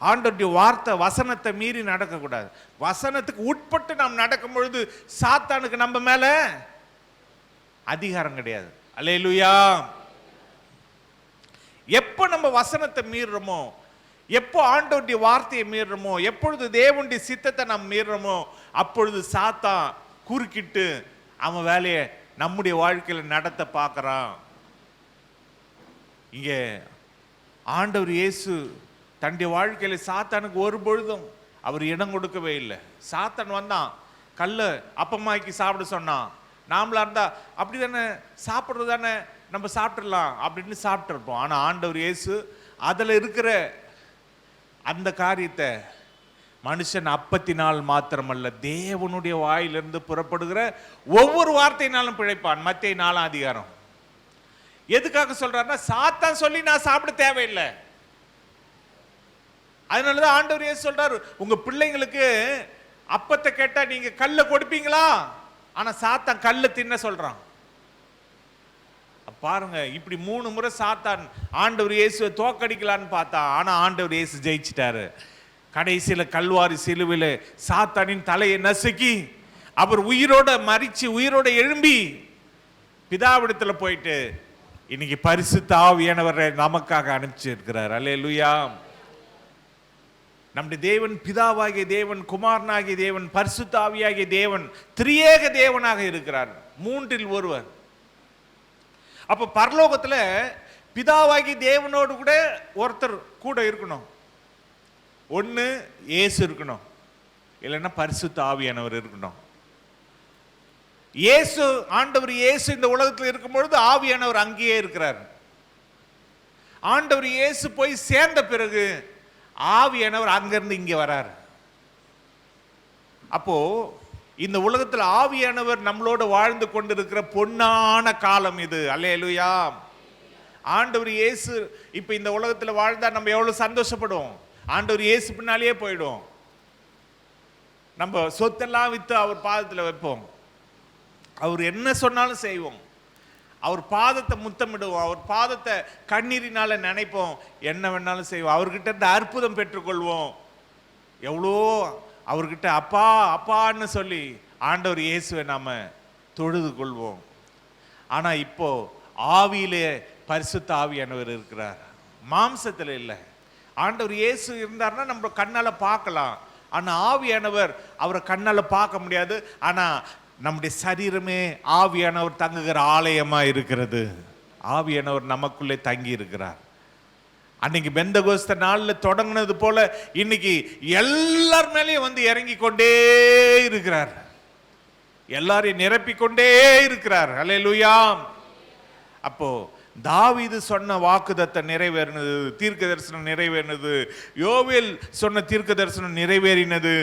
ஆண்டவருடைய வார்த்தை வசனத்தை மீறி நடக்கக்கூடாது. வசனத்துக்கு உட்பட்டு நாம் நடக்கும் பொழுது சாத்தானுக்கு நம்ம மேல அதிகாரம் கிடையாது. அல்லேலூயா. எப்போ நம்ம வசனத்தை மீறுறோமோ, எப்போ ஆண்டவருடைய வார்த்தையை மீறுறோமோ, எப்பொழுது தேவனுடைய சித்தத்தை நாம் மீறுறோமோ, அப்பொழுது சாத்தான் குறுக்கிட்டு அவன் வேலையை நம்முடைய வாழ்க்கையில நடத்த பார்க்கறான். இங்கே ஆண்டவர் இயேசு தன்னுடைய வாழ்க்கையில சாத்தானுக்கு ஒரு பொழுதும் அவர் இடம் கொடுக்கவே இல்லை. சாத்தான் வந்தான், கல்ல அப்பமாக்கி சாப்பிட சொன்னான். நாமளா இருந்தா அப்படி தானே சாப்பிட்றது தானே, நம்ம சாப்பிட்றலாம் அப்படின்னு சாப்பிட்டு இருப்போம். ஆனா ஆண்டவர் இயேசு அதுல இருக்கிற அந்த காரியத்தை, மனுஷன் அப்பத்தினால் மாத்திரமல்ல தேவனுடைய வாயிலிருந்து புறப்படுகிற ஒவ்வொரு வார்த்தையினாலும் பிழைப்பான். மத்தேயு 4ஆம் அதிகாரம். எதுக்காக சொல்றாருன்னா, சாத்தான் சொல்லி நான் சாப்பிட தேவையில்லை. அதனாலதான் ஆண்டவர் இயேசு சொல்றாரு, உங்க பிள்ளைங்களுக்கு அப்பத்தை கேட்டா நீங்க கல்ல கொடுப்பீங்களா? ஆனா சாத்தான் கல்ல தின்ன சொல்றான். பாருங்க, இப்படி 3 முறை சாத்தான் ஆண்டவர் இயேசுவை தோக்கடிக்கலான்னு பார்த்தா, ஆனா ஆண்டவர் இயேசு ஜெயிச்சிட்டாரு. கடைசியில கல்வாரி சிலுவையில சாத்தானின் தலையை நசுக்கி அவர் உயிரோட மரிச்சு உயிரோட எழும்பி பிதாவிடத்துல போயிட்டு இன்னைக்கு பரிசுத்த ஆவியானவரை நமக்காக அனுப்பிச்சிருக்கிறார். அல்லேலூயா. நம்முடைய தேவன் பிதாவாகிய தேவன், குமாரனாகிய தேவன், பரிசுத்த ஆவியாகிய தேவன் திரியேக தேவனாக இருக்கிறார், 3இல் ஒருவர். அப்ப பரலோகத்துல பிதாவாகிய தேவனோடு கூட ஒருத்தர் கூட இருக்கணும். ஒண்ணு இயேசு இருக்கணும், இல்லைன்னா பரிசுத்த ஆவியானவர் இருக்கணும். இயேசு, ஆண்டவர் இயேசு இந்த உலகத்தில் இருக்கும் பொழுது ஆவியானவர் அங்கேயே இருக்கிறார். ஆண்டவர் இயேசு போய் சேர்ந்த பிறகு ஆவியானவர் அங்கிருந்து இங்க வரார். அப்போ இந்த உலகத்தில் ஆவியானவர் நம்மளோட வாழ்ந்து கொண்டிருக்கிற பொன்னான காலம் இது. அல்லேலூயா. ஆண்டவர் இயேசு இப்ப இந்த உலகத்தில் வாழ்ந்தா நம்ம எவ்வளவு சந்தோஷப்படுவோம். ஆண்டவர் இயேசு பின்னாலேயே போயிடும். நம்ம சொத்தெல்லாம் வித்து அவர் பாதத்தில் வைப்போம். அவர் என்ன சொன்னாலும் செய்வோம். அவர் பாதத்தை முத்தமிடுவோம். அவர் பாதத்தை கண்ணீரினால நினைப்போம். என்ன வேணாலும் செய்வோம். அவர்கிட்ட இருந்து அற்புதம் பெற்றுக்கொள்வோம். எவ்வளோ அவர்கிட்ட அப்பா அப்பான்னு சொல்லி ஆண்டவர் இயேசுவை நாம தொழுது கொள்வோம். ஆனா இப்போ ஆவியிலே பரிசுத்த ஆவியானவர் இருக்கிறார், மாம்சத்தில் இல்லை. ஆண்டவர் இயேசு இருந்தார்னா நம்ம கண்ணால பார்க்கலாம். ஆனா ஆவியானவர் அவரை கண்ணால பார்க்க முடியாது. ஆனா நம்முடைய சரீரமே ஆவியானவர் தங்குகிற ஆலயமா இருக்கிறது. ஆவியானவர் நமக்குள்ளே தங்கி இருக்கிறார். அன்னைக்கு பெந்தகோஸ்த நாள்ல தொடங்கினது போல இன்னைக்கு எல்லார் மேலேயும் வந்து இறங்கி கொண்டே இருக்கிறார், எல்லாரையும் நிரப்பிக்கொண்டே இருக்கிறார். அல்லேலூயா. அப்போ தாவீது சொன்ன வாக்குதத்தம் நிறைவேறினது, தீர்க்க தரிசனம் நிறைவேறினது, யோவேல் சொன்ன தீர்க்க தரிசனம் நிறைவேறினது.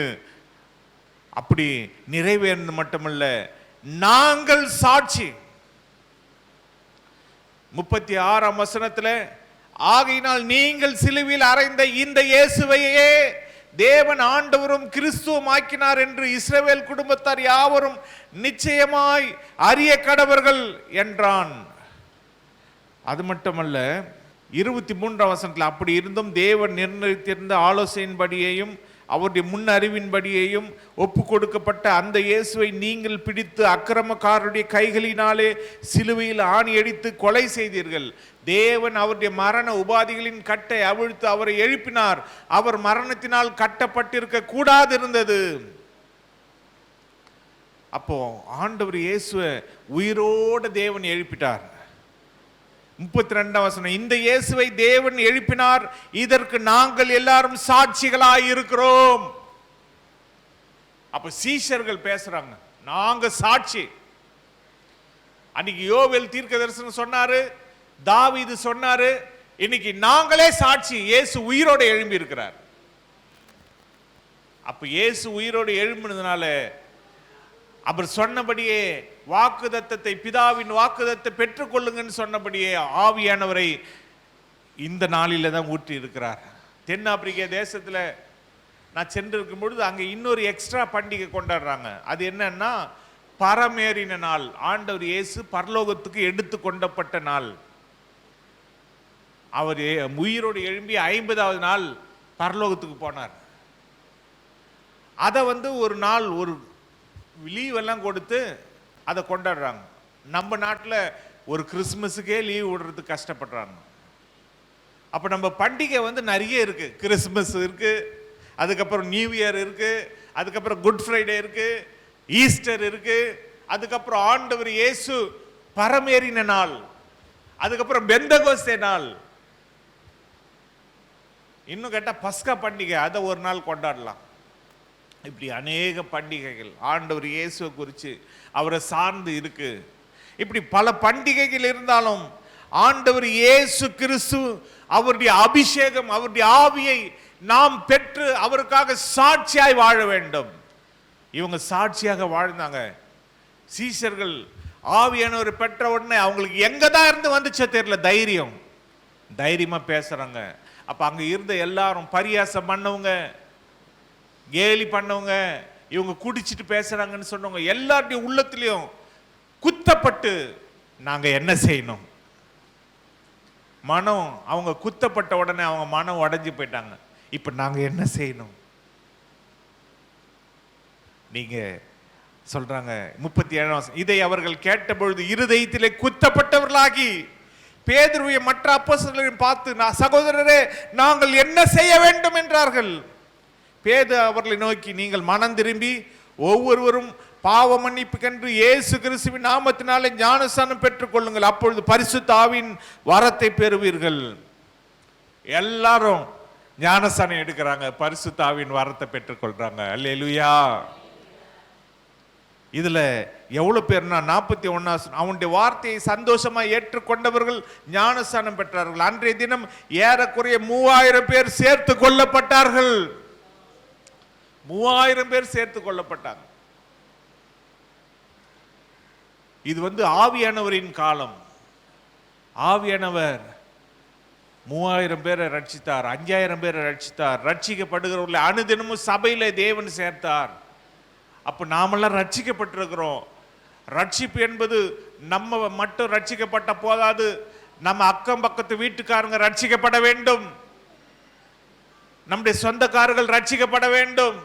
அப்படி நிறைவேறினது மட்டுமல்ல, நாங்கள் சாட்சி. 36ஆம் வசனத்தில், ஆகையினால் நீங்கள் சிலுவையில் அறைந்த இந்த இயேசுவையே தேவன் ஆண்டவரும் கிறிஸ்துவும் ஆக்கினார் என்று இஸ்ரவேல் குடும்பத்தார் யாவரும் நிச்சயமாய் அறிய கடவர்கள் என்றான். அது மட்டுமல்ல, 23ஆம் வசனத்தில், அப்படி இருந்தும் தேவன் நிர்ணயித்திருந்த ஆலோசனையின்படியையும் அவருடைய முன் அறிவின்படியையும் ஒப்பு கொடுக்கப்பட்ட அந்த இயேசுவை நீங்கள் பிடித்து அக்கிரமக்காரருடைய கைகளினாலே சிலுவையில் ஆணி அடித்து கொலை செய்தீர்கள். தேவன் அவருடைய மரண உபாதிகளின் கட்டை அவிழ்த்து அவரை எழுப்பினார். அவர் மரணத்தினால் கட்டப்பட்டிருக்க கூடாது இருந்தது. அப்போ ஆண்டவர் இயேசுவை உயிரோட தேவன் எழுப்பிட்டார். 32ஆம் வசனம், இந்த இயேசுவை தேவன் எழுப்பினார், இதற்கு நாங்கள் எல்லாரும் சாட்சிகளாய் இருக்கிறோம். அப்ப சீஷர்கள் பேசுறாங்க, நாங்க சாட்சி. அன்னைக்கு யோவேல் தீர்க்க தரிசனம் சொன்னாரு, தாவீது சொன்னாரு, இன்னைக்கு நாங்களே சாட்சி. இயேசு உயிரோடு எழும்பி இருக்கிறார். அப்ப இயேசு உயிரோடு எழும்பினதுனால அவர் சொன்னபடியே வாக்குதத்தத்தை, பிதாவின் வாக்குதத்தை பெற்றுக்கொள்ளுங்கன்னு சொன்னபடியே ஆவியானவரை இந்த நாளில தான் ஊற்றி இருக்கிறார். தென்னாப்பிரிக்க தேசத்தில் நான் சென்றிருக்கும் பொழுது அங்கே இன்னொரு எக்ஸ்ட்ரா பண்டிகை கொண்டாடுறாங்க. அது என்னன்னா, பரமேறின நாள். ஆண்டவர் இயேசு பரலோகத்துக்கு எடுத்து கொண்டப்பட்ட நாள். அவர் உயிரோடு எழும்பி 50வது நாள் பரலோகத்துக்கு போனார். அதை ஒரு நாள் ஒரு லீவ் எல்லாம் கொடுத்து அதை கொண்டாடுறாங்க. நம்ம நாட்டில் ஒரு கிறிஸ்மஸுக்கே லீவ் விடுறதுக்கு கஷ்டப்படுறாங்க. அப்போ நம்ம பண்டிகை வந்து நிறைய இருக்கு. கிறிஸ்மஸ் இருக்கு, அதுக்கப்புறம் நியூ இயர் இருக்கு, அதுக்கப்புறம் குட் ஃப்ரைடே இருக்கு, ஈஸ்டர் இருக்கு, அதுக்கப்புறம் ஆண்டவர் இயேசு பரமேறின நாள், அதுக்கப்புறம் பெந்தகோஸ்தே நாள், இன்னும் கேட்டா பஸ்கா பண்டிகை, அதை ஒரு நாள் கொண்டாடலாம். இப்படி அநேக பண்டிகைகள் ஆண்டவர் இயேசுவை குறித்து அவரை சார்ந்து இருக்கு. இப்படி பல பண்டிகைகள் இருந்தாலும் ஆண்டவர் இயேசு கிறிஸ்து அவருடைய அபிஷேகம், அவருடைய ஆவியை நாம் பெற்று அவருக்காக சாட்சியாய் வாழ வேண்டும். இவங்க சாட்சியாக வாழ்ந்தாங்க. சீஷர்கள் ஆவியானவர் பெற்ற உடனே அவங்களுக்கு எங்க தான் இருந்து வந்துச்சோ தெரியல, தைரியமா பேசுறாங்க. அப்ப அங்க இருந்த எல்லாரும் பரியாசம் பண்ணவங்க, கேலி பண்ணவங்க, இவங்க குடிச்சிட்டு பேசுறாங்கன்னு சொன்னவங்க எல்லாருடைய உள்ளத்திலையும் குத்தப்பட்டு நாங்க என்ன செய்யணும், மனம் அவங்க குத்தப்பட்ட உடனே அவங்க மனம் உடைஞ்சு போயிட்டாங்க. இப்ப நாங்க என்ன செய்யணும்? நீங்க சொல்றாங்க 37 இதை அவர்கள் கேட்ட பொழுது இருதயத்திலே குத்தப்பட்டவர்களாகி பேதுருவை மற்ற அப்போஸ்தலரையும் பார்த்து, சகோதரரே நாங்கள் என்ன செய்ய வேண்டும் என்றார்கள். பேதுரு அவர்களை நோக்கி, நீங்கள் மனம் திரும்பி ஒவ்வொருவரும் பாவ மன்னிப்புக்கென்று இயேசு கிறிஸ்துவின் நாமத்தினாலே ஞானஸ்நானம் பெற்றுக் கொள்ளுங்கள், அப்பொழுது பரிசுத்த ஆவியின் வரத்தை பெறுவீர்கள். எல்லாரும் ஞானஸ்நானம் எடுக்கிறாங்க, பரிசுத்த ஆவியின் வரத்தை பெற்றுக் கொள்றாங்க. அல்லேலூயா. இதுல எவ்வளவு பேர்னா 41 அவனுடைய வார்த்தையை சந்தோஷமா ஏற்றுக்கொண்டவர்கள் ஞானஸ்நானம் பெற்றார்கள். அன்றைய தினம் ஏறக்குறைய 3000 பேர் சேர்த்து கொள்ளப்பட்டார்கள். 3000 பேர் சேர்த்து கொள்ளப்பட்டாங்க. இது வந்து ஆவியானவரின் காலம். ஆவியானவர் 3000 பேரை ரட்சித்தார், 5000 பேரை ரட்சித்தார். ரட்சிக்கப்படுகிறவர்களை அனுதினமும் சபையில தேவன் சேர்த்தார். அப்ப நாமெல்லாம் ரட்சிக்கப்பட்டிருக்கிறோம். ரட்சிப்பு என்பது நம்ம மட்டும் ரட்சிக்கப்பட்ட போதாது, நம்ம அக்கம் பக்கத்து வீட்டுக்காரங்க ரட்சிக்கப்பட வேண்டும், நம்முடைய சொந்தக்காரர்கள் ரட்சிக்கப்பட வேண்டும்.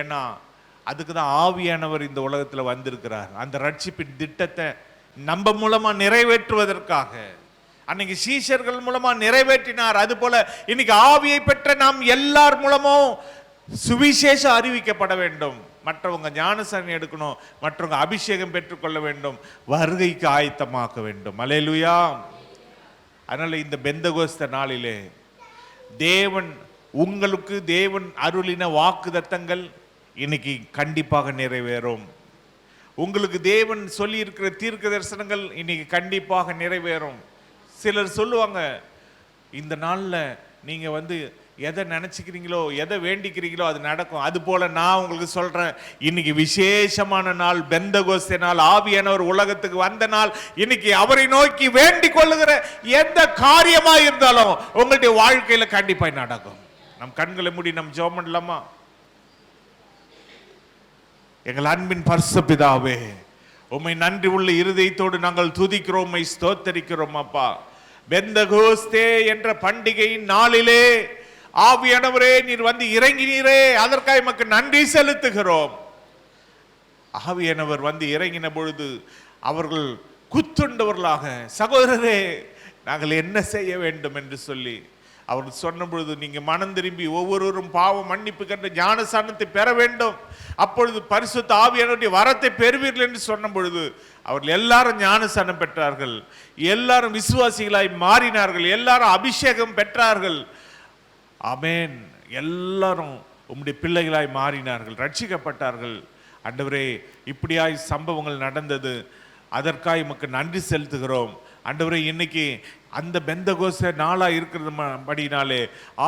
ஏன்னா அதுக்கு தான் ஆவியானவர் இந்த உலகத்தில் வந்திருக்கிறார். அந்த ரட்சிப்பின் திட்டத்தை நம்ம மூலமா நிறைவேற்றுவதற்காக அன்னைக்கு சீஷர்கள் மூலமா நிறைவேற்றினார். அது போல இன்னைக்கு ஆவியை பெற்ற நாம் எல்லார் மூலமும் சுவிசேஷம் அறிவிக்கப்பட வேண்டும். மற்றவங்க ஞானஸ்நானம் எடுக்கணும், மற்றவங்க அபிஷேகம் பெற்றுக்கொள்ள வேண்டும், வருகைக்கு ஆயத்தமாக்க வேண்டும். அல்லேலூயா. அதனால இந்த பெந்தகோஸ்தே நாளிலே தேவன் உங்களுக்கு தேவன் அருளின வாக்குத்தத்தங்கள் இன்னைக்கு கண்டிப்பாக நிறைவேறும். உங்களுக்கு தேவன் சொல்லி இருக்கிற தீர்க்க தரிசனங்கள் இன்னைக்கு கண்டிப்பாக நிறைவேறும். சிலர் சொல்லுவாங்க, இந்த நாளில் நீங்க வந்து எதை நினைச்சுக்கிறீங்களோ எதை வேண்டிக்கிறீங்களோ அது நடக்கும். அது போல நான் உங்களுக்கு சொல்றேன், இன்னைக்கு விசேஷமான நாள், பெந்தகோஸ்தே நாள், ஆவியானவர் உலகத்துக்கு வந்த நாள். இன்னைக்கு அவரை நோக்கி வேண்டிக் கொள்ளுகிற எந்த காரியமா இருந்தாலும் உங்களுடைய வாழ்க்கையில கண்டிப்பாக நடக்கும். நம் கண்களை மூடி நம் ஜெபம் பண்ணலாமா? எங்கள் அன்பின் பரிசுத்த பிதாவே, உம்மை நன்றி உள்ள இருதயத்தோடு நாங்கள் துதிக்கிறோம், உம்மை ஸ்தோத்தரிக்கிறோம். அப்பா, பெந்தகோஸ்தே என்ற பண்டிகையின் நாளிலே ஆவியானவரே நீர் வந்து இறங்கினீரே, அதற்காக எமக்கு நன்றி செலுத்துகிறோம். ஆவியானவர் வந்து இறங்கின பொழுது அவர்கள் குத்துண்டவர்களாக, சகோதரரே நாங்கள் என்ன செய்ய வேண்டும் என்று சொல்லி அவர்கள் சொன்ன பொழுது, நீங்க மனம் திரும்பி ஒவ்வொருவரும் பாவ மன்னிப்பு கண்டு ஞானஸ்நானத்தை பெற வேண்டும், அப்பொழுது பரிசுத்த ஆவியானவருடைய வரத்தை பெறுவீர்கள் என்று சொன்ன பொழுது அவர்கள் எல்லாரும் ஞானஸ்நானம் பெற்றார்கள், எல்லாரும் விசுவாசிகளாய் மாறினார்கள், எல்லாரும் அபிஷேகம் பெற்றார்கள். ஆமென். எல்லாரும் உம்முடைய பிள்ளைகளாய் மாறினார்கள், ரட்சிக்கப்பட்டார்கள். ஆண்டவரே, இப்படியாய் சம்பவங்கள் நடந்தது, அதற்காக உமக்கு நன்றி செலுத்துகிறோம். ஆண்டவரே, இன்னைக்கு அந்த பெந்தகோஸ்தே நாளா இருக்கிறபடினாலே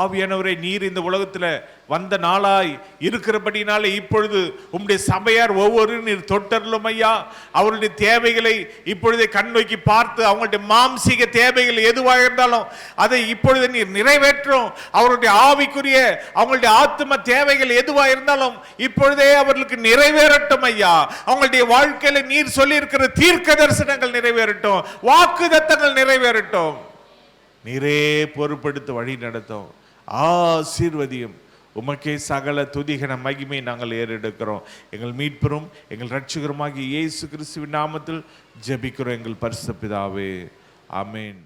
ஆவியானவரே நீர் இந்த உலகத்தில் வந்த நாளாய் இருக்கிறபடினாலே இப்பொழுது உம்முடைய சபையார் ஒவ்வொரு நீர் தொட்டருளும் ஐயா. அவருடைய தேவைகளை இப்பொழுதே கண் நோக்கி பார்த்து அவங்களுடைய மாம்சீக தேவைகள் எதுவாக இருந்தாலும் அதை இப்பொழுது நீர் நிறைவேற்றும். அவருடைய ஆவிக்குரிய அவங்களுடைய ஆத்ம தேவைகள் எதுவாக இருந்தாலும் இப்பொழுதே அவர்களுக்கு நிறைவேறட்டும் ஐயா. அவங்களுடைய வாழ்க்கையில நீர் சொல்லி இருக்கிற தீர்க்க தரிசனங்கள் நிறைவேறட்டும், வாக்குத்தத்தங்கள் நிறைவேறட்டும். நீரே பொறுப்படுத்த வழி நடத்தும், ஆசீர்வதியும். உமக்கே சகல துதிகன மகிமை நாங்கள் ஏறெடுக்கிறோம். எங்கள் மீட்பரும் எங்கள் இரட்சகருமாகிய இயேசு கிறிஸ்துவின் நாமத்தில் ஜெபிக்கிறோம் எங்கள் பரிசுத்த பிதாவே. ஆமென்.